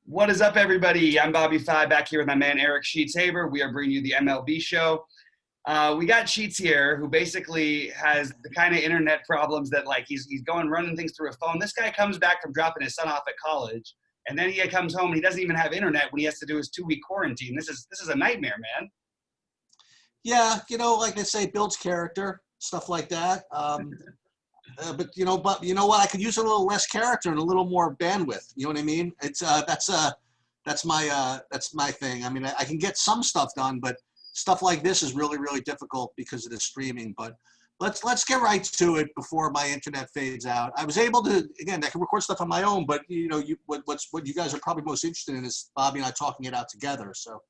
What is up, everybody? I'm BobbyFi back here with my man Eric Sheets-Haber. We are bringing you the MLB show. We got Sheets here, who basically has the kind of internet problems that, like, he's going running things through a phone. This guy comes back from dropping his son off at college, and then he comes home and he doesn't even have internet when he has to do his 2-week quarantine. This is a nightmare, man. Yeah, like they say, builds character, stuff like that. But you know what? I could use a little less character and a little more bandwidth. You know what I mean? It's that's my thing. I mean, I can get some stuff done, but stuff like this is really, really difficult because of the streaming. But let's get right to it before my internet fades out. I was able to, again, I can record stuff on my own, but what you guys are probably most interested in is Bobby and I talking it out together. So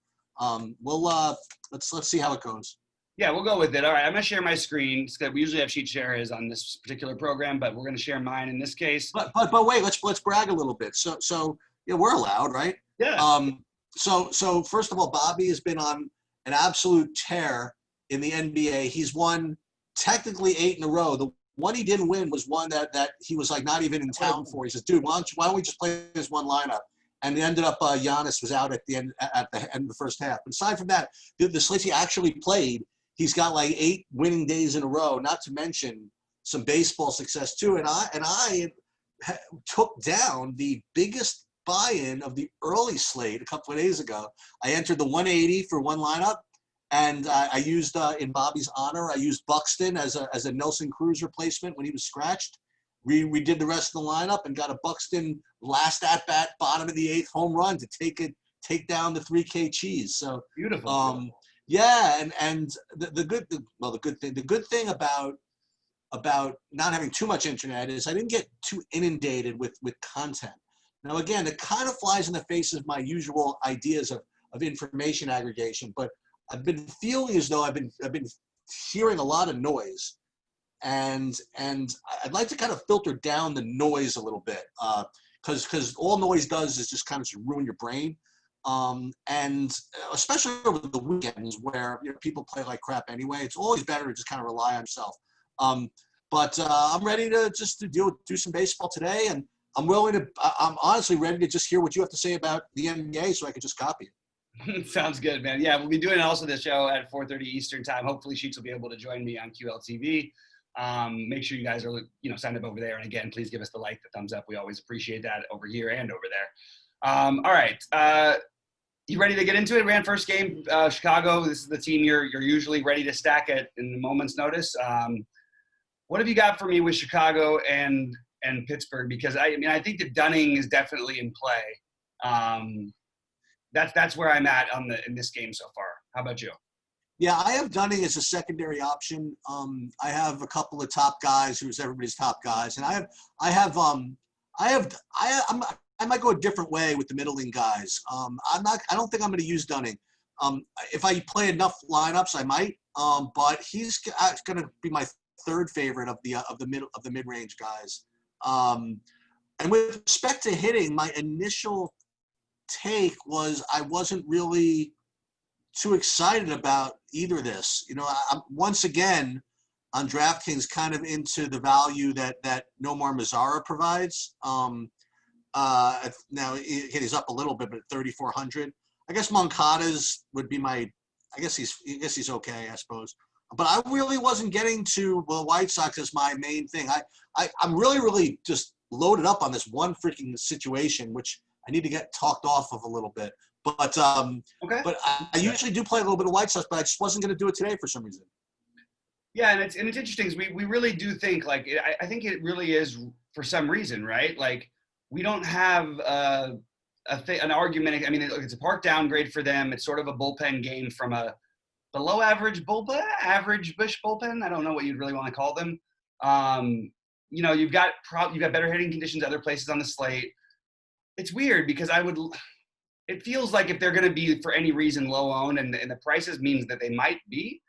let's see how it goes. Yeah, we'll go with it. All right, I'm going to share my screen. We usually have sheet share on this particular program, but we're going to share mine in this case. But wait, let's brag a little bit. So yeah, we're allowed, right? Yeah. So first of all, Bobby has been on an absolute tear in the NBA. He's won technically 8 in a row. The one he didn't win was one that he was like not even in town for. He says, dude, why don't we just play this one lineup? And it ended up Giannis was out at the end of the first half. But aside from that, the slates he actually played, he's got like 8 winning days in a row, not to mention some baseball success too. And I took down the biggest buy-in of the early slate a couple of days ago. I entered the 180 for one lineup, and I used, in Bobby's honor, I used Buxton as a Nelson Cruz replacement when he was scratched. We did the rest of the lineup and got a Buxton last at-bat, bottom of the 8th home run to take down the 3K cheese. So beautiful. Yeah, and the good thing about not having too much internet is I didn't get too inundated with content. Now again, it kind of flies in the face of my usual ideas of information aggregation, but I've been feeling as though I've been hearing a lot of noise, and I'd like to kind of filter down the noise a little bit, because all noise does is just kind of ruin your brain. And especially over the weekends where people play like crap anyway, it's always better to just kind of rely on yourself. But I'm ready to do some baseball today, and I'm honestly ready to just hear what you have to say about the NBA so I can just copy it. Sounds good, man. Yeah, we'll be doing also this show at 4:30 Eastern time. Hopefully Sheets will be able to join me on QLTV. Make sure you guys are signed up over there. And again, please give us the like, the thumbs up. We always appreciate that over here and over there. All right. You ready to get into it? Ran first game, Chicago. This is the team you're usually ready to stack at in a moment's notice. What have you got for me with Chicago and Pittsburgh? Because I think that Dunning is definitely in play. That's where I'm at in this game so far. How about you? Yeah, I have Dunning as a secondary option. I have a couple of top guys who's everybody's top guys, and I might go a different way with the middling guys. I don't think I'm going to use Dunning. If I play enough lineups, I might. But he's going to be my third favorite of the mid-range guys. And with respect to hitting, my initial take was I wasn't really too excited about either of this. I'm once again on DraftKings kind of into the value that Nomar Mazara provides. Now he's up a little bit, but at 3,400. I guess Moncada's would be I guess he's okay, I suppose. But I really wasn't getting to the White Sox as my main thing. I'm really, really just loaded up on this one freaking situation, which I need to get talked off of a little bit. But okay. But I usually do play a little bit of White Sox, but I just wasn't going to do it today for some reason. Yeah, and it's interesting because we really do think I think it really is for some reason, right? Like, we don't have an argument. I mean, it's a park downgrade for them. It's sort of a bullpen game from a below average bullpen, average Bush bullpen. I don't know what you'd really want to call them. You've got better hitting conditions other places on the slate. It's weird because it feels like if they're going to be for any reason low owned and the prices means that they might be,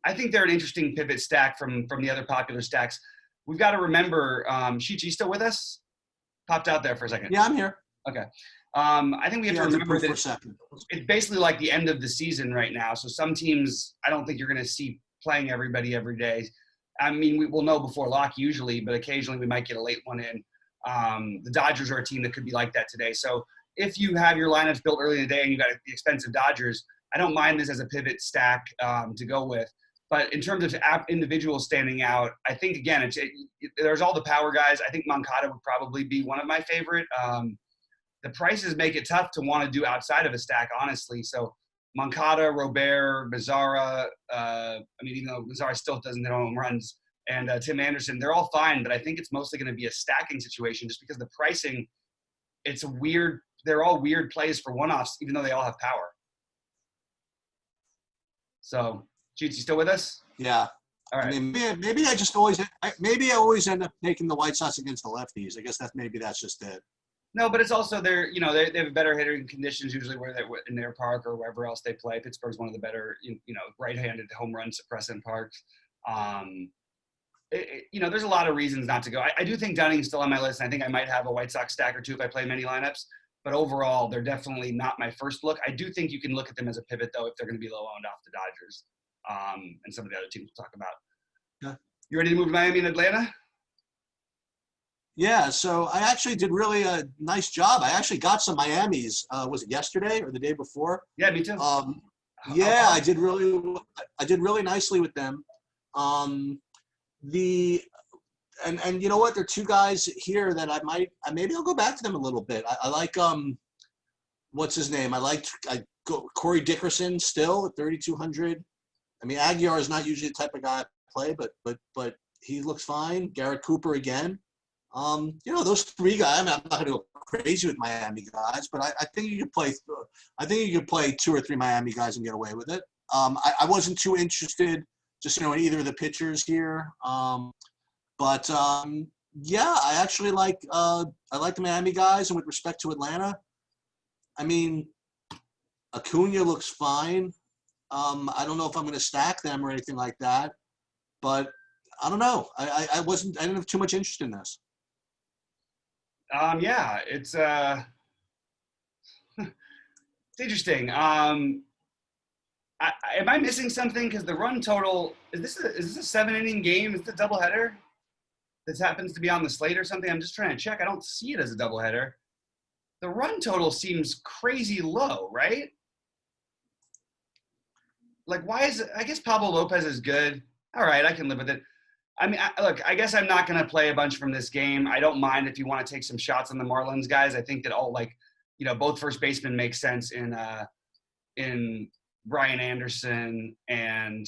I think they're an interesting pivot stack from the other popular stacks. We've got to remember, Sheets, you still with us? Popped out there for a second. Yeah, I'm here. Okay. I think we have to remember that it's basically like the end of the season right now. So some teams, I don't think you're going to see playing everybody every day. I mean, we'll know before lock usually, but occasionally we might get a late one in. The Dodgers are a team that could be like that today. So if you have your lineups built early in the day and you got the expensive Dodgers, I don't mind this as a pivot stack to go with. But in terms of individuals standing out, I think, again, there's all the power guys. I think Moncada would probably be one of my favorite. The prices make it tough to want to do outside of a stack, honestly. So Moncada, Robert, Mazzara, even though Mazzara still doesn't hit home runs, and Tim Anderson, they're all fine, but I think it's mostly going to be a stacking situation just because the pricing, they're all weird plays for one-offs, even though they all have power. So, Cheats, you still with us? Yeah. All right. I mean, maybe I always end up taking the White Sox against the lefties. I guess that's just it. No, but it's also they have better hitting conditions usually where they're in their park or wherever else they play. Pittsburgh's one of the better, right-handed home run suppressant parks. There's a lot of reasons not to go. I do think Dunning's still on my list. And I think I might have a White Sox stack or two if I play many lineups. But overall, they're definitely not my first look. I do think you can look at them as a pivot, though, if they're going to be low-owned off the Dodgers and some of the other teams we'll talk about. Yeah. You ready to move to Miami and Atlanta? Yeah, so I actually did really a nice job. I actually got some Miamis. Was it yesterday or the day before? Yeah, me too. I did really nicely with them. And you know what? There are two guys here that maybe I'll go back to them a little bit. I like what's his name? I Corey Dickerson still at 3,200. I mean, Aguilar is not usually the type of guy I play, but he looks fine. Garrett Cooper again. Those three guys. I mean, I'm not going to go crazy with Miami guys, but I think you could play. I think you could play two or three Miami guys and get away with it. I wasn't too interested, just in either of the pitchers here. But I actually like the Miami guys, and with respect to Atlanta, I mean, Acuna looks fine. I don't know if I'm going to stack them or anything like that, but I don't know. I didn't have too much interest in this. It's it's interesting. Am I missing something? Because the run total is this a 7-inning game? Is this a doubleheader? This happens to be on the slate or something? I'm just trying to check. I don't see it as a doubleheader. The run total seems crazy low, right? Like, why is it? I guess Pablo Lopez is good. All right, I can live with it. I mean, I guess I'm not going to play a bunch from this game. I don't mind if you want to take some shots on the Marlins guys. I think that both first basemen make sense in Brian Anderson and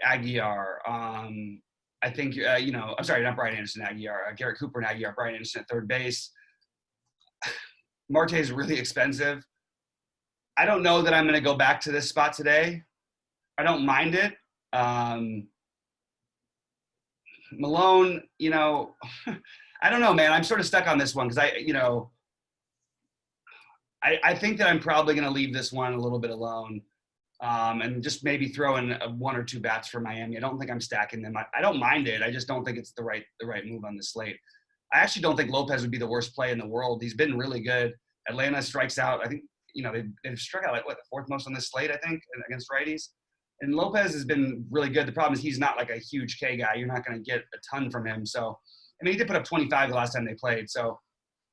Aguilar. I think, I'm sorry, not Brian Anderson, Aguilar. Garrett Cooper and Aguilar, Brian Anderson at third base. Marte is really expensive. I don't know that I'm going to go back to this spot today. I don't mind it. Malone, I don't know, man. I'm sort of stuck on this one because I think that I'm probably going to leave this one a little bit alone and just maybe throw in one or two bats for Miami. I don't think I'm stacking them. I don't mind it. I just don't think it's the right move on the slate. I actually don't think Lopez would be the worst play in the world. He's been really good. Atlanta strikes out. I think, they've struck out the fourth most on this slate, I think, against righties. And Lopez has been really good. The problem is he's not like a huge K guy. You're not going to get a ton from him. So, I mean, he did put up 25 the last time they played. So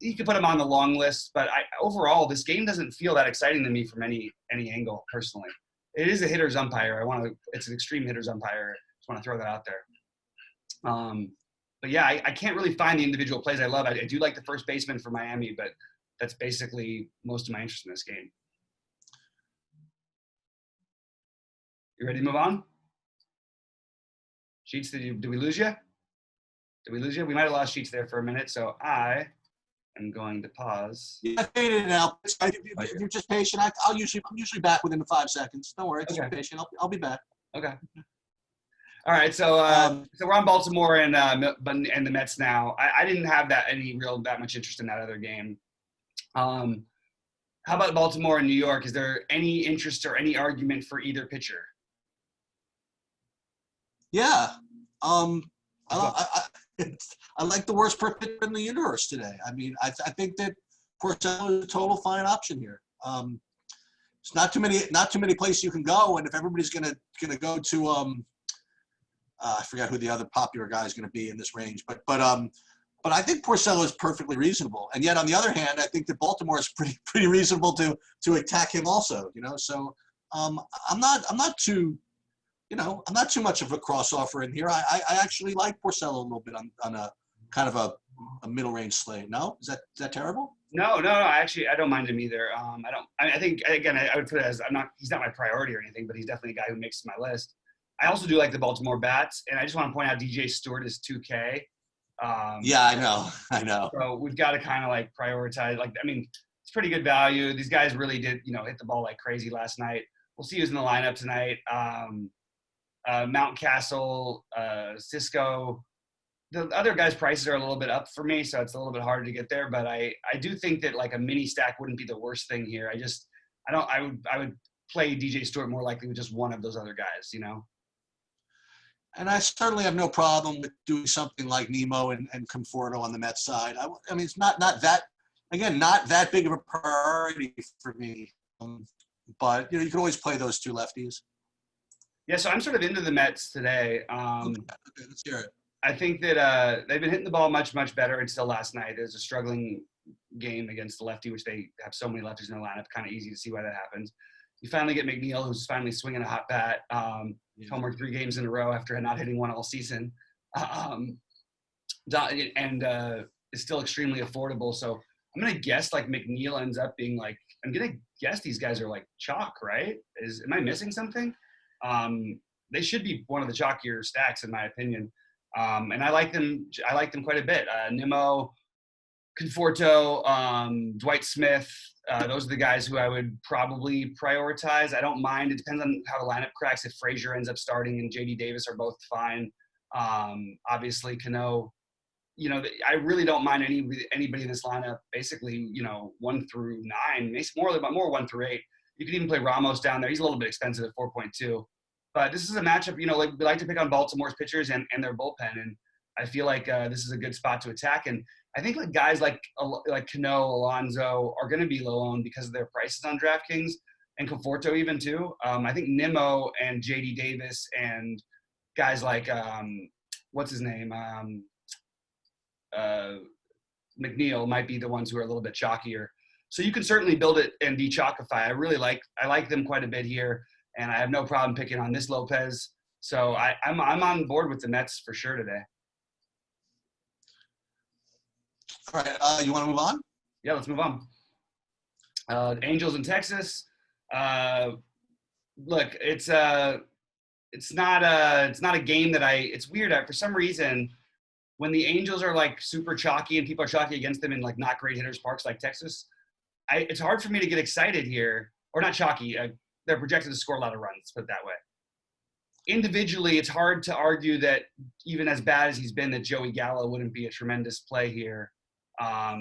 you could put him on the long list. But overall, this game doesn't feel that exciting to me from any angle personally. It is a hitter's umpire. It's an extreme hitter's umpire. Just want to throw that out there. But yeah, I can't really find the individual plays I love. I do like the first baseman for Miami, but that's basically most of my interest in this game. You ready to move on? Sheets, did we lose you? Did we lose you? We might have lost Sheets there for a minute, so I am going to pause. Yeah, I faded it out. If you're just patient, I'm usually back within the 5 seconds. Don't worry, just be patient. I'll be back. Okay. All right, so we're on Baltimore and the Mets now. I didn't have that much interest in that other game. How about Baltimore and New York? Is there any interest or any argument for either pitcher? Yeah. I like the worst per pitcher in the universe today. I mean, I think that Porcello is a total fine option here. It's not too many places you can go, and if everybody's gonna go to I forgot who the other popular guy is going to be in this range, but But I think Porcello is perfectly reasonable. And yet, on the other hand, I think that Baltimore is pretty reasonable to attack him also. So I'm not too much of a cross offer in here. I actually like Porcello a little bit on a kind of a middle range slate. No, is that terrible? No. Actually, I don't mind him either. I think again, I would put it as he's not my priority or anything, but he's definitely a guy who makes my list. I also do like the Baltimore bats, and I just want to point out DJ Stewart is 2K. Yeah, I know. So we've got to kind of like prioritize. It's pretty good value. These guys really did, hit the ball like crazy last night. We'll see who's in the lineup tonight. Mountcastle, Cisco. The other guys' prices are a little bit up for me, so it's a little bit harder to get there. But I do think that like a mini stack wouldn't be the worst thing here. I would play DJ Stewart more likely with just one of those other guys. And I certainly have no problem with doing something like Nemo and Conforto on the Mets side. I mean, it's not that big of a priority for me. But you can always play those two lefties. Yeah, so I'm sort of into the Mets today. Okay, let's hear it. I think that they've been hitting the ball much, much better until last night. There's a struggling game against the lefty, which they have so many lefties in their lineup. Kind of easy to see why that happens. You finally get McNeil, who's finally swinging a hot bat. Homered 3 games in a row after not hitting one all season. And is still extremely affordable. So I'm going to guess like McNeil ends up being like, I'm going to guess these guys are like chalk, right? Am I missing something? They should be one of the chalkier stacks in my opinion. And I like them quite a bit. Nimmo, Conforto, Dwight Smith, those are the guys who I would probably prioritize. I don't mind. It depends on how the lineup cracks. If Frazier ends up starting and JD Davis are both fine. Obviously, Cano, I really don't mind anybody in this lineup. Basically, 1 through 9, more 1 through 8. You could even play Ramos down there. He's a little bit expensive at 4.2. But this is a matchup, we like to pick on Baltimore's pitchers and their bullpen. And I feel like this is a good spot to attack. And I think like guys like Cano, Alonso are going to be low owned because of their prices on DraftKings, and Conforto even too. I think Nimmo and JD Davis and guys like what's his name, McNeil might be the ones who are a little bit chalkier. So you can certainly build it and de-chalkify. I like them quite a bit here, and I have no problem picking on this Lopez. So I'm on board with the Mets for sure today. All right, you want to move on? Yeah, let's move on. Angels in Texas. Look, it's not a game that it's weird. For some reason, when the Angels are like super chalky and people are chalky against them in like not great hitters parks like Texas, it's hard for me to get excited here. Or not chalky. They're projected to score a lot of runs, put it that way. Individually, it's hard to argue that even as bad as he's been, that Joey Gallo wouldn't be a tremendous play here.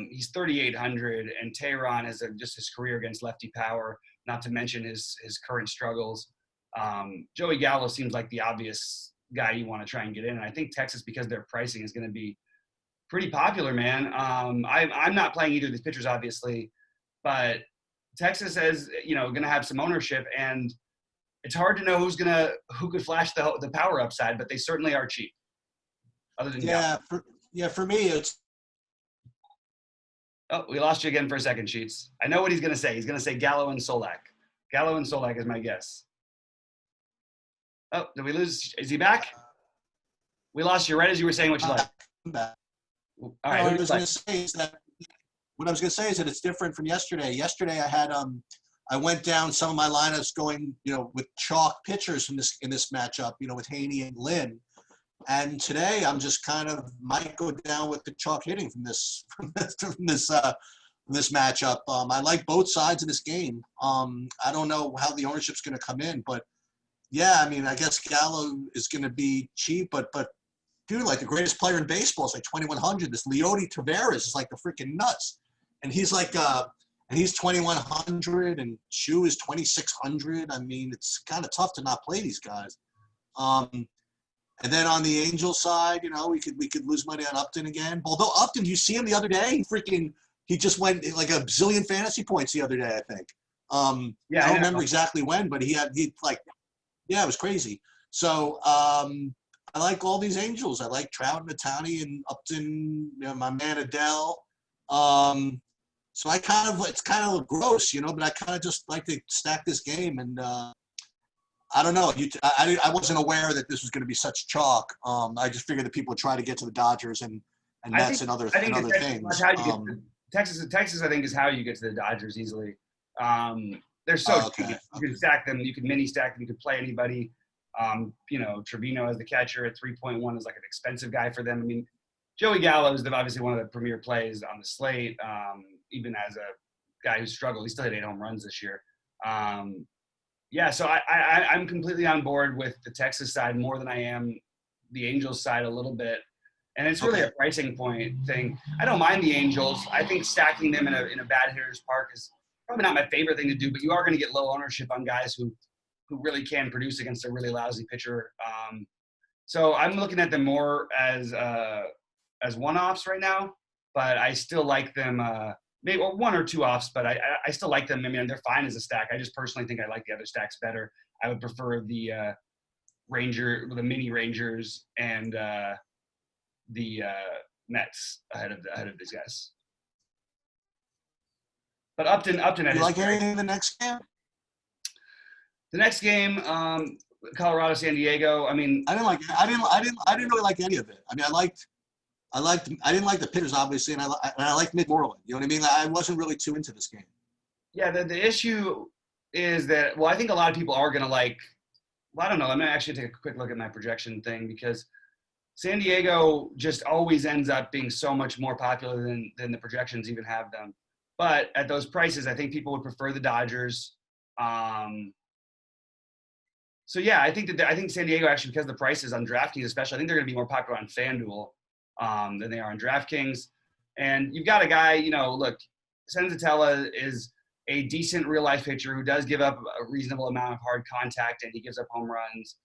He's 3,800, and Tehran has just his career against lefty power, not to mention his current struggles. Joey Gallo seems like the obvious guy you want to try and get in. And I think Texas, because their pricing is going to be pretty popular, man. I'm not playing either of these pitchers, obviously, but Texas is, going to have some ownership, and it's hard to know who could flash the power upside, but they certainly are cheap. Other than for me, it's. Oh, we lost you again for a second, Sheets. I know what he's going to say. He's going to say Gallo and Solak. Gallo and Solak is my guess. Oh, did we lose? Is he back? We lost you right as you were saying what you like. I'm back. All right. What I was going to say is that it's different from yesterday. Yesterday, I went down some of my lineups going, with chalk pitchers in this matchup, with Haney and Lynn. And today, I'm just kind of might go down with the chalk hitting from this matchup. I like both sides of this game. I don't know how the ownership's going to come in, but yeah, I mean, I guess Gallo is going to be cheap, but dude, like the greatest player in baseball is like 2,100. This Leody Taveras is like the freaking nuts, and he's like and he's 2,100, and Chu is 2,600. I mean, it's kind of tough to not play these guys. And then on the Angels side, we could lose money on Upton again. Although Upton, you see him the other day? He just went like a zillion fantasy points the other day, I think. I don't remember exactly when, but it was crazy. So I like all these Angels. I like Trout and Ohtani and Upton, my man Adele. So it's kind of gross, but I kind of just like to stack this game. And I don't know. I wasn't aware that this was going to be such chalk. I just figured that people would try to get to the Dodgers and Mets and other things. How you get to Texas, I think, is how you get to the Dodgers easily. They're so cheap. You can stack them. You can mini stack them. You can play anybody. Trevino as the catcher at 3.1 is like an expensive guy for them. I mean, Joey Gallo is obviously one of the premier plays on the slate. Even as a guy who struggled, he still hit 8 home runs this year. So I'm completely on board with the Texas side more than I am the Angels side a little bit. And it's really a pricing point thing. I don't mind the Angels. I think stacking them in a bad hitter's park is probably not my favorite thing to do, but you are going to get low ownership on guys who really can produce against a really lousy pitcher. So I'm looking at them more as one-offs right now, but I still like them, maybe or one or two offs, but I still like them. I mean, they're fine as a stack. I just personally think I like the other stacks better. I would prefer the mini Rangers and the Mets ahead of these guys. But Upton. You like anything in the next game? The next game, Colorado, San Diego. I mean, I didn't really like any of it. I mean, I didn't like the pitchers obviously, and I liked Mick Moreland. You know what I mean? I wasn't really too into this game. Yeah, the issue is that I think a lot of people are going to like. Well, I don't know. I'm going to actually take a quick look at my projection thing because San Diego just always ends up being so much more popular than the projections even have them. But at those prices, I think people would prefer the Dodgers. So yeah, I think San Diego actually, because of the prices on DraftKings especially, I think they're going to be more popular on FanDuel than they are on DraftKings. And you've got a guy, look, Senzatella is a decent real-life pitcher who does give up a reasonable amount of hard contact, and he gives up home runs.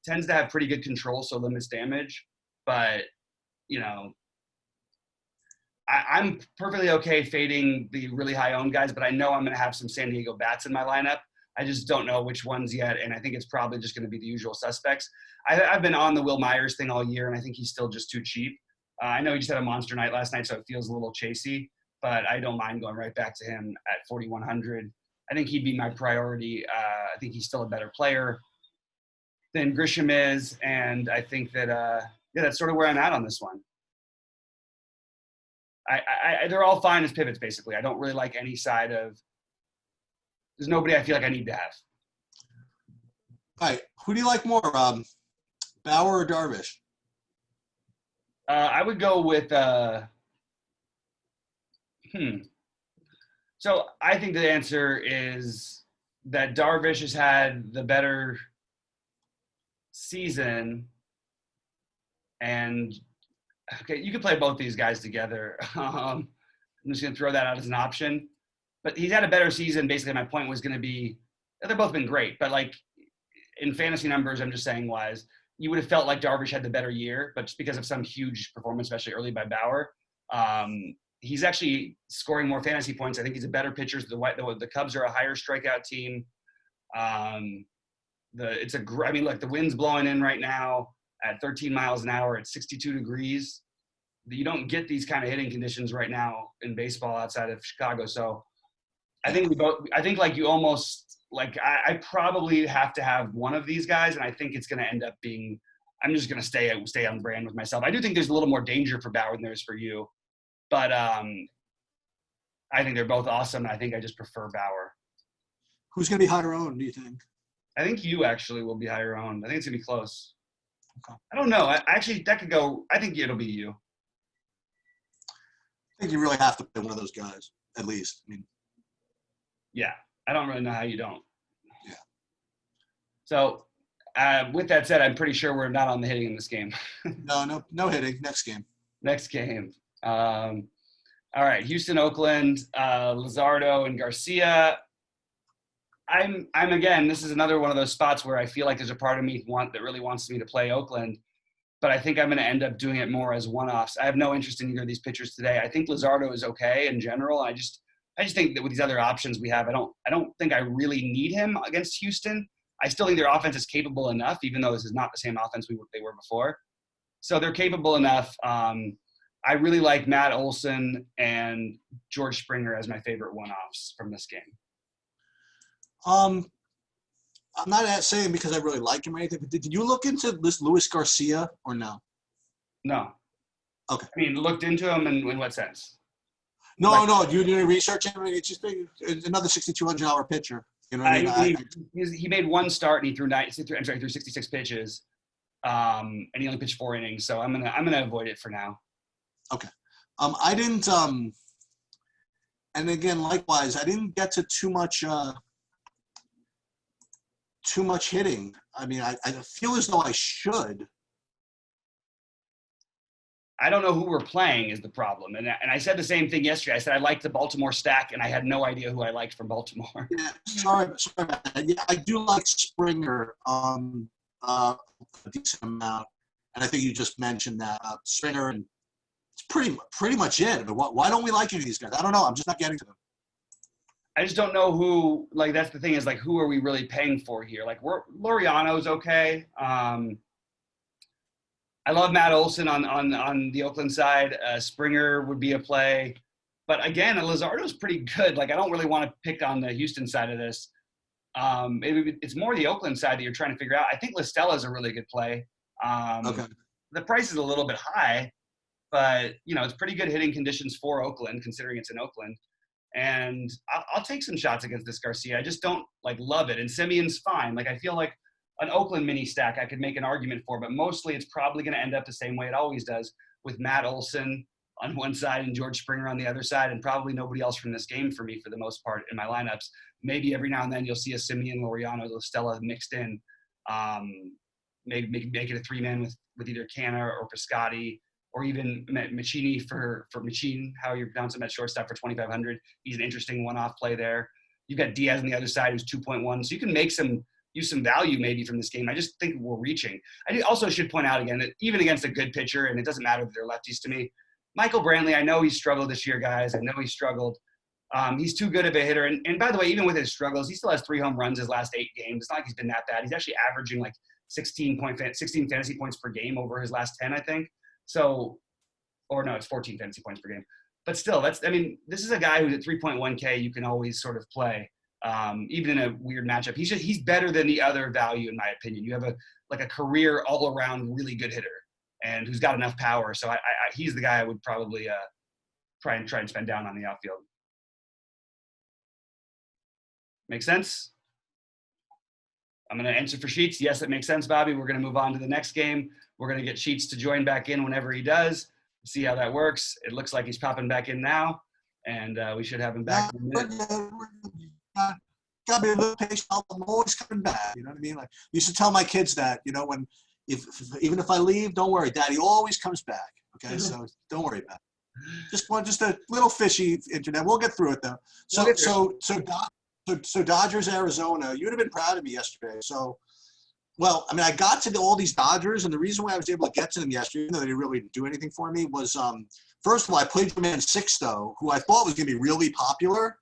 Tends to have pretty good control, so limits damage. But, I'm perfectly okay fading the really high-owned guys, but I know I'm going to have some San Diego bats in my lineup. I just don't know which ones yet, and I think it's probably just going to be the usual suspects. I've been on the Will Myers thing all year, and I think he's still just too cheap. I know he just had a monster night last night, so it feels a little chasey, but I don't mind going right back to him at 4,100. I think he'd be my priority. I think he's still a better player than Grisham is, and I think that that's sort of where I'm at on this one. They're all fine as pivots, basically. I don't really like any side of – there's nobody I feel like I need to have. All right. Who do you like more, Bauer or Darvish? I would go with So I think the answer is that Darvish has had the better season, and okay, you could play both these guys together. I'm just going to throw that out as an option. But he's had a better season. Basically, my point was going to be they've both been great. But, like, in fantasy numbers, I'm just saying wise, you would have felt like Darvish had the better year. But just because of some huge performance, especially early by Bauer, he's actually scoring more fantasy points. I think he's a better pitcher. The Cubs are a higher strikeout team. The wind's blowing in right now at 13 miles an hour at 62 degrees. You don't get these kind of hitting conditions right now in baseball outside of Chicago. So I probably have to have one of these guys, and I think it's going to end up being – I'm just going to stay on brand with myself. I do think there's a little more danger for Bauer than there is for you, but I think they're both awesome, and I think I just prefer Bauer. Who's going to be higher owned, do you think? I think you actually will be higher owned. I think it's going to be close. Okay. I don't know. I think it'll be you. I think you really have to play one of those guys, at least. I mean, yeah, I don't really know how you don't. Yeah. So, with that said, I'm pretty sure we're not on the hitting in this game. No hitting. Next game. Next game. All right, Houston, Oakland, Luzardo, and Garcia. I'm again. This is another one of those spots where I feel like there's a part of me that really wants me to play Oakland, but I think I'm going to end up doing it more as one-offs. I have no interest in either of these pitchers today. I think Luzardo is okay in general. I just think that with these other options we have, I don't think I really need him against Houston. I still think their offense is capable enough, even though this is not the same offense they were before. So they're capable enough. I really like Matt Olson and George Springer as my favorite one-offs from this game. I'm not saying because I really like him or anything, but did you look into this Luis Garcia or no? No. Okay. I mean, looked into him in what sense? No. You did any research? I mean, it's just another $6,200 pitcher. You know what I mean? He made one start and he threw 66 pitches, and he only pitched 4 innings. So I'm gonna avoid it for now. Okay. I didn't. And again, likewise, I didn't get to too much hitting. I mean, I feel as though I should. I don't know who we're playing is the problem. And I said the same thing yesterday. I said I liked the Baltimore stack, and I had no idea who I liked from Baltimore. Yeah, sorry. Yeah, I do like Springer a decent amount. And I think you just mentioned that. Springer, and it's pretty much it. But why don't we like any of these guys? I don't know. I'm just not getting to them. I just don't know who, like, that's the thing is, like, who are we really paying for here? Like, Laureano's okay. I love Matt Olson on the Oakland side. Springer would be a play. But again, Luzardo's pretty good. Like, I don't really want to pick on the Houston side of this. It's more the Oakland side that you're trying to figure out. I think Listella's a really good play. Okay. The price is a little bit high, but, it's pretty good hitting conditions for Oakland, considering it's in Oakland. And I'll take some shots against this Garcia. I just don't, love it. And Simeon's fine. Like, I feel like an Oakland mini stack I could make an argument for, but mostly it's probably going to end up the same way it always does, with Matt Olson on one side and George Springer on the other side, and probably nobody else from this game for me for the most part in my lineups. Maybe every now and then you'll see a Simeon, Laureano, Listella mixed in. Maybe make it a 3-man with either Canna or Piscotti, or even Machini for Machin, how you pronounce him at shortstop for 2,500. He's an interesting one-off play there. You've got Diaz on the other side who's 2.1, so you can use some value maybe from this game. I just think we're reaching. I also should point out again that even against a good pitcher, and it doesn't matter that they're lefties to me, Michael Brandley, I know he's struggled this year, guys. I know he's struggled. He's too good of a hitter. And by the way, even with his struggles, he still has 3 home runs his last 8 games. It's not like he's been that bad. He's actually averaging 16 fantasy points per game over his last 10, I think. So, or no, it's 14 fantasy points per game. But still, this is a guy who's at 3.1K you can always sort of play. Even in a weird matchup, he's better than the other value in my opinion. You have a career all around really good hitter and who's got enough power. So he's the guy I would probably try and spend down on the outfield. Make sense? I'm going to answer for Sheets. Yes, it makes sense, Bobby. We're going to move on to the next game. We're going to get Sheets to join back in whenever he does. See how that works. It looks like he's popping back in now, and we should have him back in a minute. Gotta be a little patient. I'm always coming back. You know what I mean? Like, I used to tell my kids that, when even if I leave, don't worry, Daddy always comes back. Okay, so don't worry about it. Just a little fishy internet. We'll get through it though. So Dodgers, Arizona. You would have been proud of me yesterday. So, I got to all these Dodgers, and the reason why I was able to get to them yesterday, even though they didn't really do anything for me, was first of all, I played your man Sixto, who I thought was going to be really popular.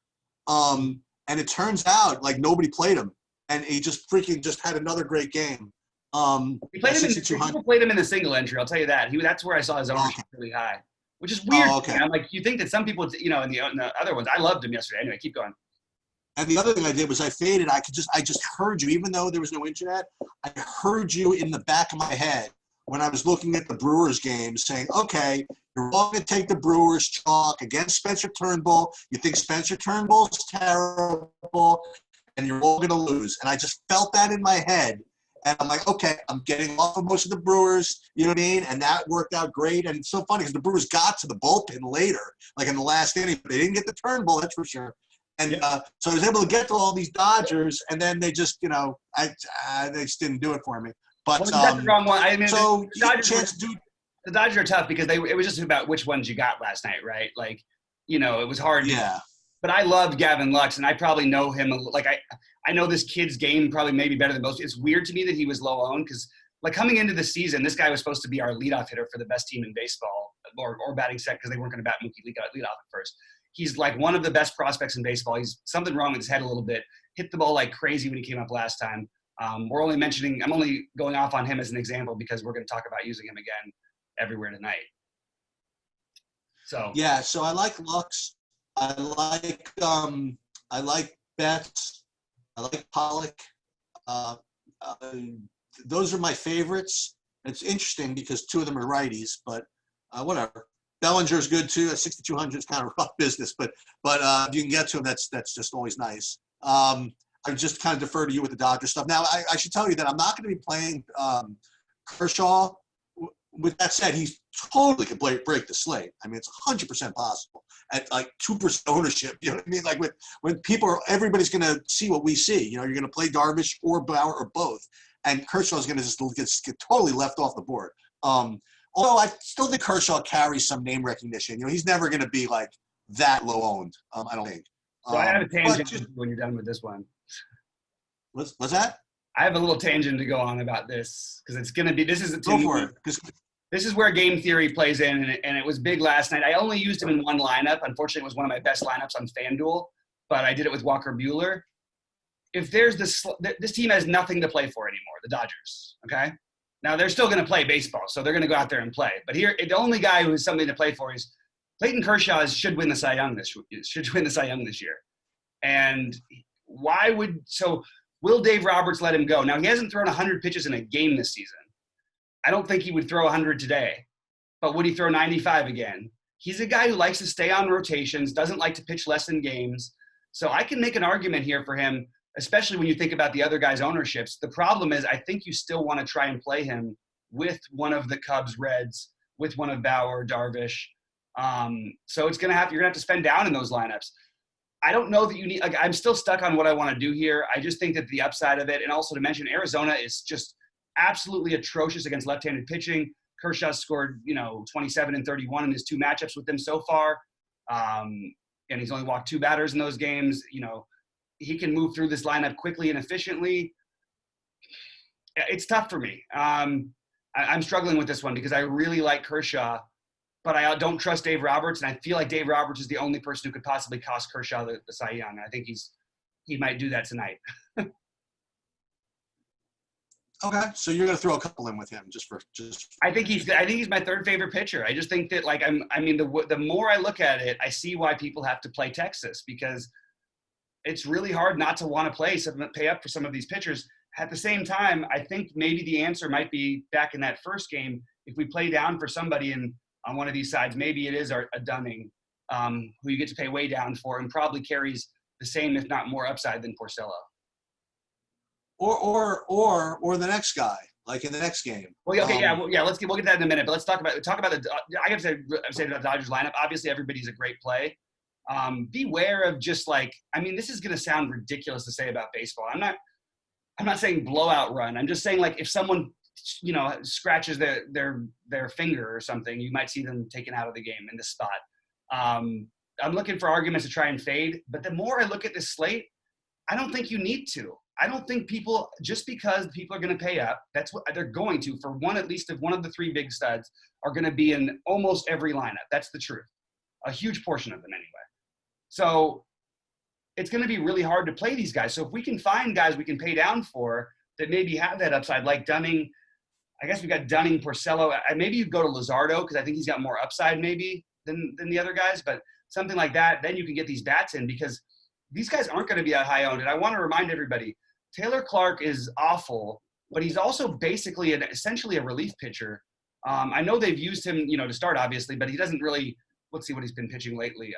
And it turns out nobody played him, and he just had another great game. He played him people played him in the single entry. I'll tell you that. That's where I saw his ownership really high, which is weird. Oh, okay. I'm like, you think that some people, in the other ones, I loved him yesterday. Anyway, keep going. And the other thing I did was I faded. I just heard you, even though there was no internet. I heard you in the back of my head when I was looking at the Brewers game, saying, "Okay, you're all going to take the Brewers chalk against Spencer Turnbull. You think Spencer Turnbull's terrible, and you're all going to lose." And I just felt that in my head. And I'm like, okay, I'm getting off of most of the Brewers, you know what I mean? And that worked out great. And it's so funny because the Brewers got to the bullpen later, in the last inning. But they didn't get the Turnbull, that's for sure. And so I was able to get to all these Dodgers, and then they just, they just didn't do it for me. But that's the wrong one. So the Dodgers are tough because it was just about which ones you got last night, right? It was hard. Yeah. But I loved Gavin Lux, and I probably know him. I know this kid's game probably maybe better than most. It's weird to me that he was low owned because, coming into the season, this guy was supposed to be our leadoff hitter for the best team in baseball, or batting second because they weren't going to bat Mookie leadoff at first. He's one of the best prospects in baseball. He's something wrong with his head a little bit. Hit the ball like crazy when he came up last time. I'm only going off on him as an example because we're going to talk about using him again everywhere tonight. So yeah, so I like Lux. I like Betts. I like Pollock. Uh, those are my favorites. It's interesting because two of them are righties, but whatever. Bellinger's good too. At 6,200 is kind of rough business, but if you can get to him, that's just always nice. I just kind of defer to you with the Dodgers stuff. Now, I should tell you that I'm not going to be playing Kershaw. With that said, he totally could break the slate. I mean, it's 100% possible at like 2% ownership. You know what I mean? Like when everybody's going to see what we see. You know, you're going to play Darvish or Bauer or both, and Kershaw's going to just get totally left off the board. Although I still think Kershaw carries some name recognition. You know, he's never going to be like that low owned. I don't think. So I have a tangent when you're done with this one. What's that? I have a little tangent to go on about this because it's going to be. Go for it. This is where game theory plays in, and it was big last night. I only used him in one lineup. Unfortunately, it was one of my best lineups on FanDuel, but I did it with Walker Buehler. If there's this team has nothing to play for anymore, the Dodgers. Okay, now they're still going to play baseball, so they're going to go out there and play. But here, the only guy who has something to play for is Clayton Kershaw. Should win the Cy Young this year, and will Dave Roberts let him go? Now, he hasn't thrown 100 pitches in a game this season. I don't think he would throw 100 today, but would he throw 95 again? He's a guy who likes to stay on rotations, doesn't like to pitch less in games. So I can make an argument here for him, especially when you think about the other guys' ownerships. The problem is I think you still want to try and play him with one of the Cubs, Reds, with one of Bauer, Darvish. So you're going to have to spend down in those lineups. I don't know that you need – I'm still stuck on what I want to do here. I just think that the upside of it, and also to mention Arizona is just absolutely atrocious against left-handed pitching. Kershaw scored, 27 and 31 in his two matchups with them so far. And he's only walked two batters in those games. He can move through this lineup quickly and efficiently. It's tough for me. I'm struggling with this one because I really like Kershaw, but I don't trust Dave Roberts, and I feel like Dave Roberts is the only person who could possibly cost Kershaw the Cy Young. I think he might do that tonight. Okay, so you're going to throw a couple in with him just. I think he's my third favorite pitcher. I just think that the more I look at it, I see why people have to play Texas because it's really hard not to want to pay up for some of these pitchers. At the same time, I think maybe the answer might be back in that first game. If we play down for somebody on one of these sides, maybe it is a Dunning, who you get to pay way down for and probably carries the same, if not more, upside than Porcello. Or the next guy, like in the next game. Well, okay, we'll get to that in a minute. But let's talk about the. I got to say about the Dodgers lineup. Obviously, everybody's a great play. Beware of just this is going to sound ridiculous to say about baseball. I'm not saying blowout run. I'm just saying if someone scratches their finger or something, you might see them taken out of the game in this spot. I'm looking for arguments to try and fade. But the more I look at this slate, I don't think you need to. I don't think just because people are going to pay up, that's what they're going to, for at least one of the three big studs, are going to be in almost every lineup. That's the truth. A huge portion of them anyway. So it's going to be really hard to play these guys. So if we can find guys we can pay down for that maybe have that upside, like Dunning, I guess we got Dunning, Porcello. Maybe you go to Luzardo because I think he's got more upside maybe than the other guys, but something like that, then you can get these bats in because these guys aren't going to be that high owned. And I want to remind everybody, Taylor Clark is awful, but he's also basically essentially a relief pitcher. I know they've used him, to start obviously, but he doesn't really. Let's see what he's been pitching lately.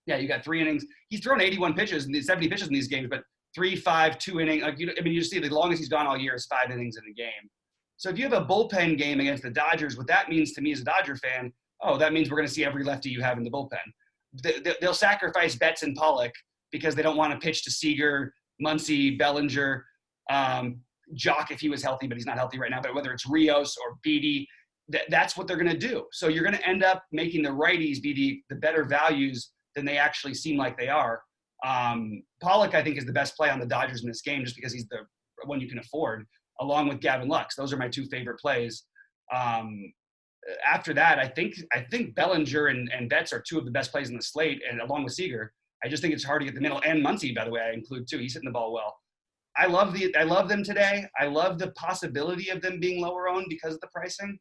You got 3 innings. He's thrown 81 pitches and 70 pitches in these games, but 3, 5, 2 innings. You just see the longest he's gone all year is 5 innings in a game. So if you have a bullpen game against the Dodgers, what that means to me as a Dodger fan, that means we're going to see every lefty you have in the bullpen. They'll sacrifice Betts and Pollock because they don't want to pitch to Seager, Muncy, Bellinger, Jock if he was healthy, but he's not healthy right now. But whether it's Rios or Beatty, that's what they're going to do. So you're going to end up making the righties be the better values than they actually seem like they are. Pollock, I think, is the best play on the Dodgers in this game just because he's the one you can afford, along with Gavin Lux. Those are my two favorite plays. After that, I think Bellinger and Betts are two of the best plays in the slate, and along with Seager. I just think it's hard to get the middle. And Muncy, by the way, I include too. He's hitting the ball well. I love them today. I love the possibility of them being lower owned because of the pricing.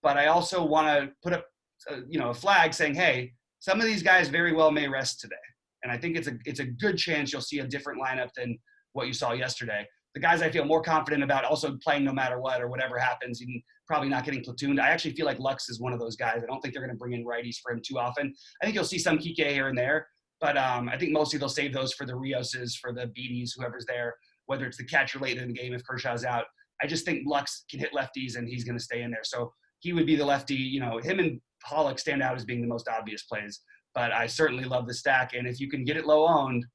But I also want to put up, a flag saying, hey, some of these guys very well may rest today. And I think it's a good chance you'll see a different lineup than what you saw yesterday. The guys I feel more confident about also playing no matter what or whatever happens, even probably not getting platooned. I actually feel like Lux is one of those guys. I don't think they're going to bring in righties for him too often. I think you'll see some Kike here and there, but I think mostly they'll save those for the Rioses, for the Beaties, whoever's there, whether it's the catcher late in the game if Kershaw's out. I just think Lux can hit lefties and he's going to stay in there. So he would be the lefty. Him and Pollock stand out as being the most obvious plays. But I certainly love the stack. And if you can get it low owned,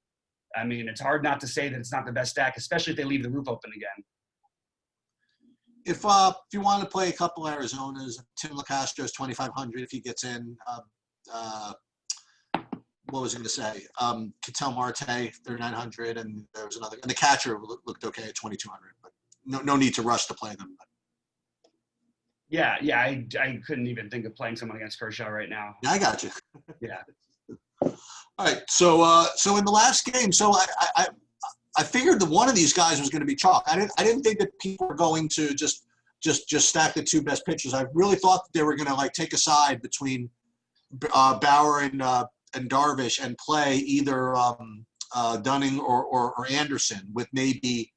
I mean, it's hard not to say that it's not the best stack, especially if they leave the roof open again. If you want to play a couple Arizonas, Tim LaCastro's 2,500 if he gets in. What was I going to say? Ketel Marte, 3,900, and there was another. And the catcher looked okay at 2,200, but no need to rush to play them. But. Yeah, I couldn't even think of playing someone against Kershaw right now. Yeah, I got you. Yeah. All right, so in the last game, I figured that one of these guys was going to be chalk. I didn't think that people were going to just stack the two best pitchers. I really thought that they were going to take a side between Bauer and Darvish and play either Dunning or Anderson, with maybe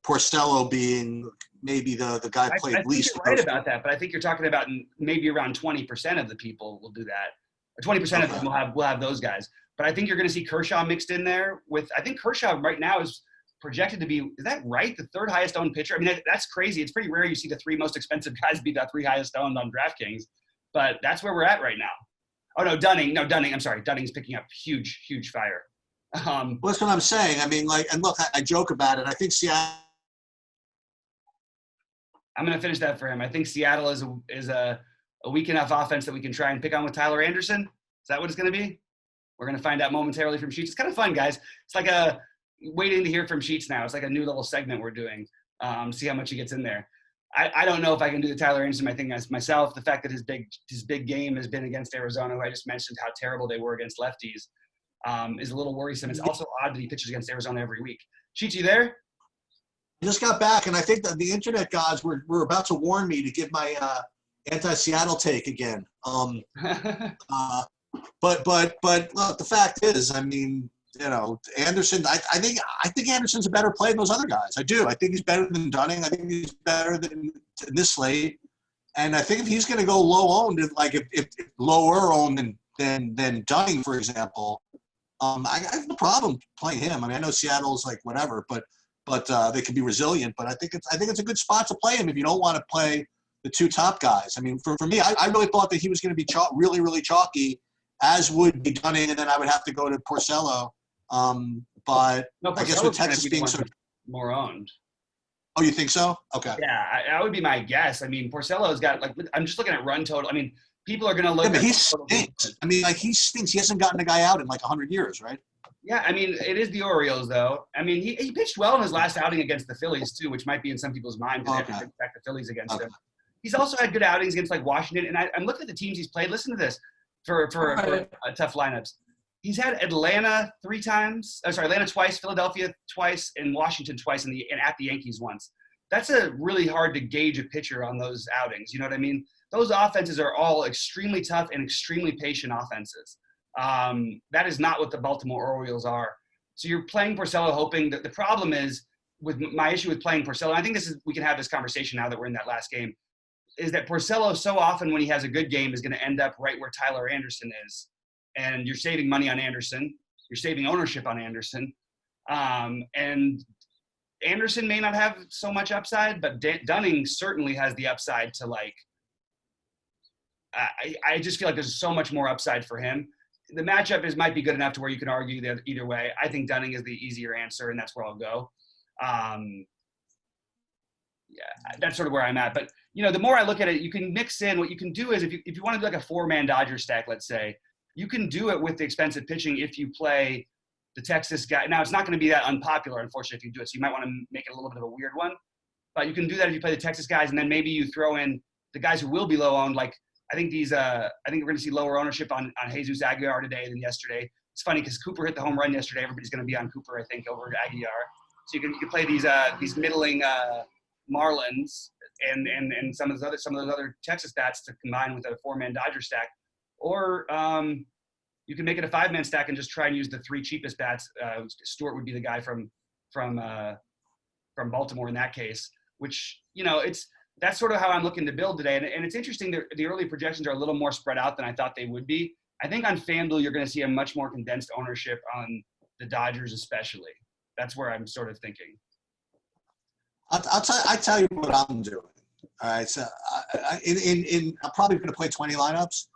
Porcello being maybe the guy played least. You're right about that, but I think you're talking about maybe around 20% of the people will do that. Or 20% of them will have those guys. But I think you're going to see Kershaw mixed in there with. I think Kershaw right now is projected to be. Is that right? The third highest owned pitcher. I mean, that's crazy. It's pretty rare you see the three most expensive guys be the three highest owned on DraftKings. But that's where we're at right now. Oh no, Dunning. I'm sorry. Dunning's picking up huge fire. Well, that's what I'm saying. I mean, and look, I joke about it. I think Seattle. I'm going to finish that for him. I think Seattle is a weak enough offense that we can try and pick on with Tyler Anderson. Is that what it's going to be? We're going to find out momentarily from Sheets. It's kind of fun, guys. It's like waiting to hear from Sheets now. It's like a new little segment we're doing. See how much he gets in there. I don't know if I can do the Tyler Anderson thing as myself. The fact that his big game has been against Arizona, who I just mentioned how terrible they were against lefties, is a little worrisome. It's also odd that he pitches against Arizona every week. Sheets, you there? I just got back, and I think that the internet gods were about to warn me to give my anti-Seattle take again. But look, the fact is, I mean, Anderson. I think Anderson's a better play than those other guys. I do. I think he's better than Dunning. I think he's better than this slate. And I think if he's going to go low owned, like if lower owned than Dunning, for example, I have no problem playing him. I mean, I know Seattle's like whatever, but they can be resilient. But I think it's a good spot to play him if you don't want to play the two top guys. I mean, for me, I really thought that he was going to be really, really chalky, as would be Dunning, and then I would have to go to Porcello. But no, I guess with Texas being so more owned. Oh, you think so? Okay. Yeah, that would be my guess. I mean, Porcello's got I'm just looking at run total. I mean, people are going to look. Yeah, but he stinks. I mean, he stinks. He hasn't gotten a guy out in 100 years, right? Yeah, I mean, it is the Orioles, though. I mean, he pitched well in his last outing against the Phillies, too, which might be in some people's mind because they have to back the Phillies against him. He's also had good outings against, Washington. And I'm looking at the teams he's played. Listen to this for tough lineups. He's had Atlanta twice, Philadelphia twice, and Washington twice, and at the Yankees once. That's really hard to gauge a pitcher on those outings. You know what I mean? Those offenses are all extremely tough and extremely patient offenses. That is not what the Baltimore Orioles are. So you're playing Porcello hoping that the problem is with my issue with playing Porcello. I think we can have this conversation now that we're in that last game, is that Porcello so often when he has a good game is going to end up right where Tyler Anderson is. And you're saving money on Anderson. You're saving ownership on Anderson. And Anderson may not have so much upside, but Dunning certainly has the upside to I just feel like there's so much more upside for him. The matchup might be good enough to where you can argue that either way. I think Dunning is the easier answer, and that's where I'll go. That's sort of where I'm at. But, the more I look at it, you can mix in. What you can do is if you want to do like a four-man Dodger stack, let's say, you can do it with the expensive pitching if you play the Texas guy. Now, it's not going to be that unpopular, unfortunately, if you do it. So you might want to make it a little bit of a weird one. But you can do that if you play the Texas guys, and then maybe you throw in the guys who will be low-owned. Like, I think we're going to see lower ownership on Jesus Aguilar today than yesterday. It's funny because Cooper hit the home run yesterday. Everybody's going to be on Cooper, I think, over Aguilar. So you can play these middling Marlins and some of those other Texas bats to combine with a 4-man Dodger stack, or you can make it a 5-man stack and just try and use the 3 cheapest bats. Stewart would be the guy from Baltimore in that case, which, that's sort of how I'm looking to build today. And it's interesting that the early projections are a little more spread out than I thought they would be. I think on FanDuel, you're going to see a much more condensed ownership on the Dodgers, especially. That's where I'm sort of thinking. I tell you what I'm doing. All right. So I'm probably going to play 20 lineups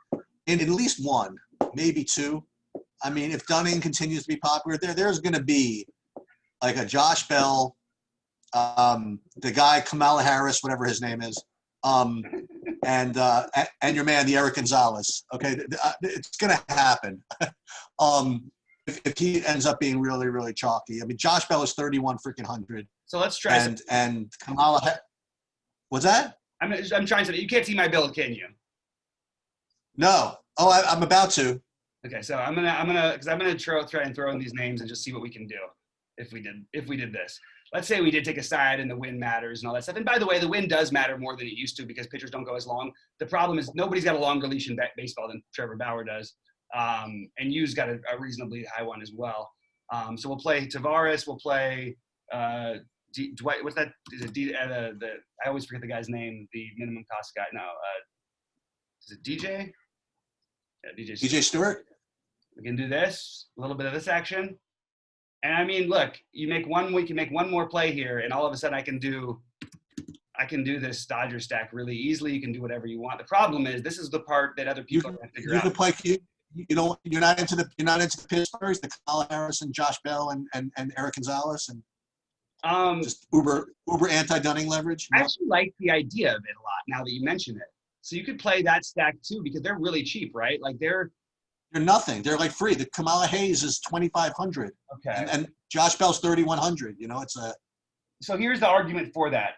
in at least 1, maybe 2. I mean, if Dunning continues to be popular, there's going to be like a Josh Bell, the guy Kamala Harris, whatever his name is, and your man, the Eric Gonzalez. Okay, it's going to happen. If he ends up being really, really chalky. I mean, Josh Bell is 31,000. So let's try. And Kamala, what's that? I'm trying to. You can't see my build, can you? No. Oh, I'm about to. Okay, so I'm gonna try and throw in these names and just see what we can do if we did this. Let's say we did take a side and the win matters and all that stuff. And by the way, the win does matter more than it used to because pitchers don't go as long. The problem is nobody's got a longer leash in baseball than Trevor Bauer does. And Yu's got a reasonably high one as well. So we'll play Tavares. We'll play Dwight. What's that? Is it I always forget the guy's name. The minimum cost guy. No. Is it DJ? Yeah, DJ Stewart. We can do this. A little bit of this action. And I mean, look, you can make one more play here, and all of a sudden I can do this Dodger stack really easily. You can do whatever you want. The problem is this is the part that other people are going to figure out. You can play. You're not into the Pittsburghs, the Kamala Harris and Josh Bell and Eric Gonzalez and just uber anti-Dunning leverage. I actually like the idea of it a lot now that you mention it. So you could play that stack too because they're really cheap, right? Like they're nothing. They're like free. The Kamala Hayes is 2,500. Okay. And Josh Bell's 3,100. It's a. So here's the argument for that.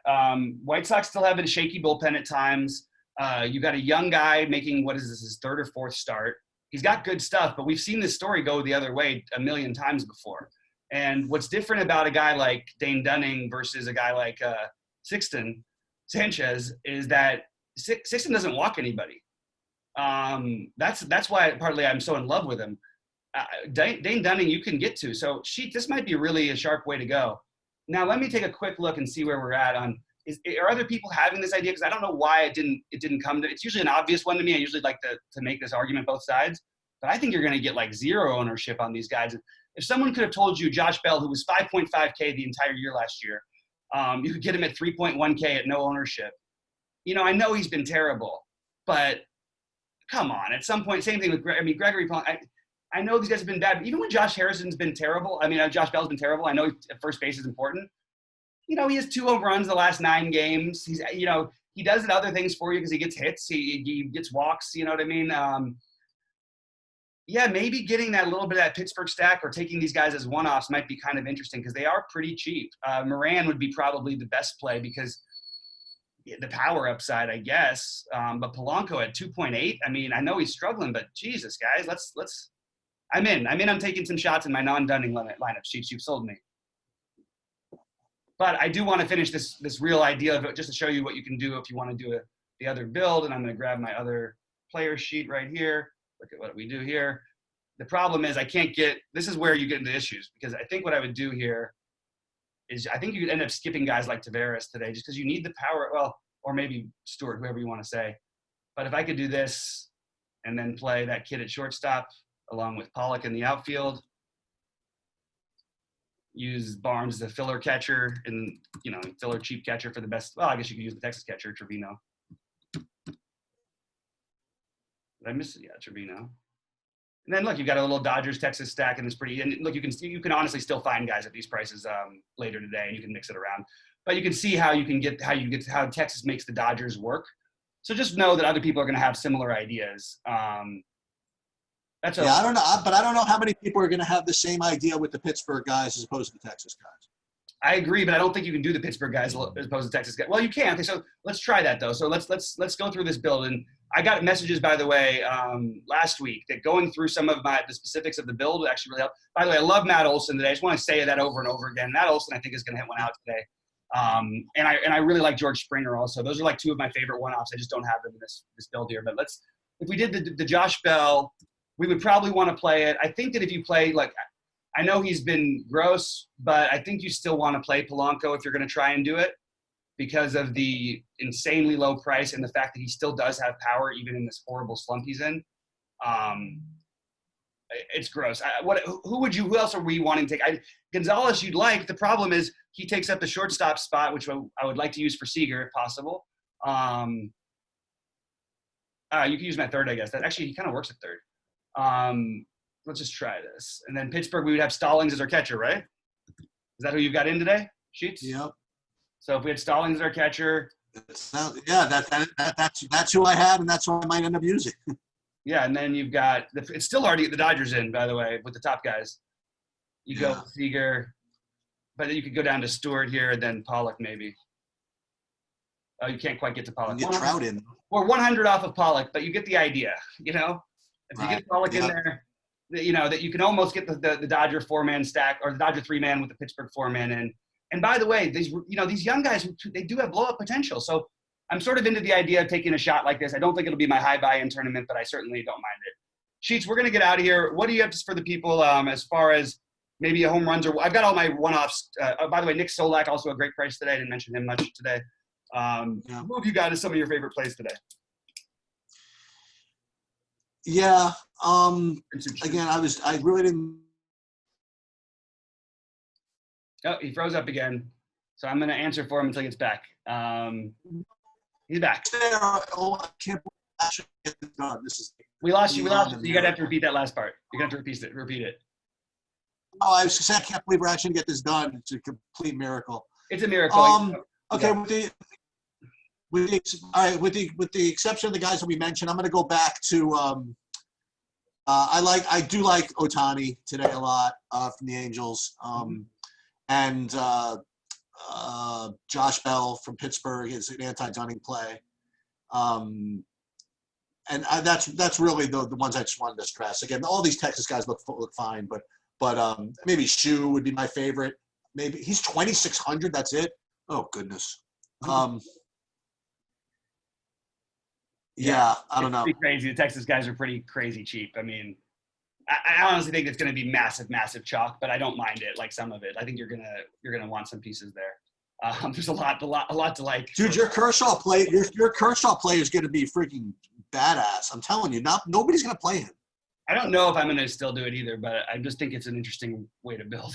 White Sox still have a shaky bullpen at times. You got a young guy making, what is this, his 3rd or 4th start. He's got good stuff, but we've seen this story go the other way a million times before. And what's different about a guy like Dane Dunning versus a guy like Sixton Sanchez is that Sixton doesn't walk anybody. That's why partly I'm so in love with him. Dane Dunning you can get to. So this might be really a sharp way to go. Now let me take a quick look and see where we're at on. Are other people having this idea? Because I don't know why it didn't come to. It's usually an obvious one to me. I usually like to make this argument both sides, but I think you're going to get like 0 ownership on these guys. If someone could have told you Josh Bell, who was 5.5K the entire year last year, you could get him at 3.1K at no ownership. I know he's been terrible, but come on. At some point, same thing with Gregory. I know these guys have been bad. But even when Josh Harrison's been terrible, Josh Bell's been terrible. I know first base is important. He has 2 home runs the last 9 games. He's, he does other things for you because he gets hits. He gets walks. You know what I mean? Yeah, maybe getting that little bit of that Pittsburgh stack or taking these guys as one-offs might be kind of interesting because they are pretty cheap. Moran would be probably the best play because the power upside, I guess. But Polanco at 2.8. I know he's struggling, but Jesus, guys, let's. I'm in. I'm taking some shots in my non-Dunning lineup sheets. You've sold me. But I do want to finish this real idea of it just to show you what you can do if you want to do the other build. And I'm going to grab my other player sheet right here. Look at what we do here. The problem is this is where you get into issues because I think what I would do here is I think you could end up skipping guys like Tavares today just because you need the power. Well, or maybe Stewart, whoever you want to say. But if I could do this and then play that kid at shortstop along with Pollock in the outfield, use Barnes as a filler catcher and, filler cheap catcher for the best. Well, I guess you could use the Texas catcher, Trevino. Did I miss it? Yeah, Trevino. And then look, you've got a little Dodgers Texas stack, and it's pretty. And look, you can honestly still find guys at these prices later today, and you can mix it around. But you can see how Texas makes the Dodgers work. So just know that other people are going to have similar ideas. I don't know, but I don't know how many people are going to have the same idea with the Pittsburgh guys as opposed to the Texas guys. I agree, but I don't think you can do the Pittsburgh guys as opposed to Texas guys. Well, you can. Okay, so let's try that though. So let's go through this build, and I got messages, by the way, last week that going through some of the specifics of the build would actually really help. By the way, I love Matt Olson today. I just want to say that over and over again. Matt Olson, I think, is going to hit one out today. And I really like George Springer also. Those are like two of my favorite one-offs. I just don't have them in this build here. But if we did the Josh Bell, we would probably want to play it. I think that if you play, like, I know he's been gross, but I think you still want to play Polanco if you're going to try and do it, because of the insanely low price and the fact that he still does have power even in this horrible slump he's in. It's gross. Who else are we wanting to take? Gonzalez you'd like. The problem is he takes up the shortstop spot, which I would like to use for Seager if possible. You can use my third, I guess. Actually, he kind of works at third. Let's just try this. And then Pittsburgh, we would have Stallings as our catcher, right? Is that who you've got in today, Sheets? Yep. So if we had Stallings as our catcher. That's who I have, and that's who I might end up using. Yeah, and then you've got it's still hard to get the Dodgers in, by the way, with the top guys. You go with Seager, but then you could go down to Stewart here, and then Pollock maybe. Oh, you can't quite get to Pollock. Get Trout in. Or 100 off of Pollock, but you get the idea, you know? If you get Pollock in there, you know, that you can almost get the Dodger 4-man stack or the Dodger 3-man with the Pittsburgh 4-man in. And by the way, these young guys, they do have blow-up potential. So I'm sort of into the idea of taking a shot like this. I don't think it'll be my high buy-in tournament, but I certainly don't mind it. Sheets, we're going to get out of here. What do you have for the people as far as maybe a home runs? Or I've got all my one-offs. By the way, Nick Solak, also a great price today. I didn't mention him much today. Who have you got as some of your favorite plays today? Yeah. Again, I really didn't. Oh, he froze up again. So I'm going to answer for him until he gets back. He's back. Oh, I can't get this done. We lost you. You got to have to repeat that last part. You're going to have to repeat it. Oh, I was just saying, I can't believe we're actually going to get this done. It's a complete miracle. It's a miracle. Okay, with the exception of the guys that we mentioned, I'm going to go back to I do like Ohtani today a lot from the Angels, and Josh Bell from Pittsburgh is an anti-Dunning play, and that's really the ones I just wanted to stress. Again, all these Texas guys look fine, but maybe Shu would be my favorite. Maybe he's 2,600. That's it. Oh goodness. Yeah, I don't know. Pretty crazy. The Texas guys are pretty crazy cheap. I mean, I honestly think it's going to be massive chalk, but I don't mind it. Like some of it, I think you're gonna want some pieces there. There's a lot to like. Dude, your Kershaw play is going to be freaking badass. I'm telling you, nobody's going to play him. I don't know if I'm going to still do it either, but I just think it's an interesting way to build.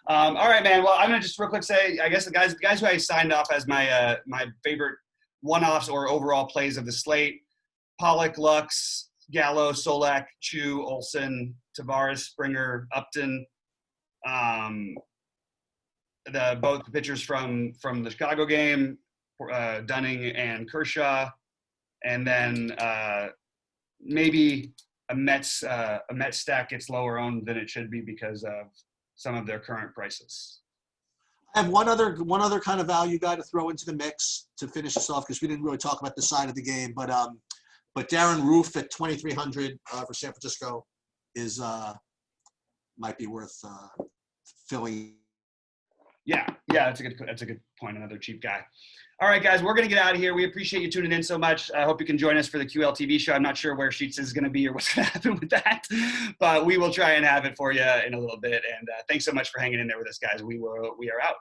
All right, man. Well, I'm going to just real quick say, I guess the guys who I signed off as my my favorite one-offs or overall plays of the slate: Pollock, Lux, Gallo, Solak, Chu, Olson, Tavares, Springer, Upton. Both the pitchers from the Chicago game, Dunning and Kershaw, and then maybe a Mets stack gets lower owned than it should be because of some of their current prices. I have one other kind of value guy to throw into the mix to finish this off because we didn't really talk about the side of the game, but Darren Roof at 2,300 for San Francisco is might be worth filling. Yeah, that's a good point. Another cheap guy. All right, guys, we're going to get out of here. We appreciate you tuning in so much. I hope you can join us for the QLTV show. I'm not sure where Sheets is going to be or what's going to happen with that, but we will try and have it for you in a little bit. And thanks so much for hanging in there with us, guys. We are out.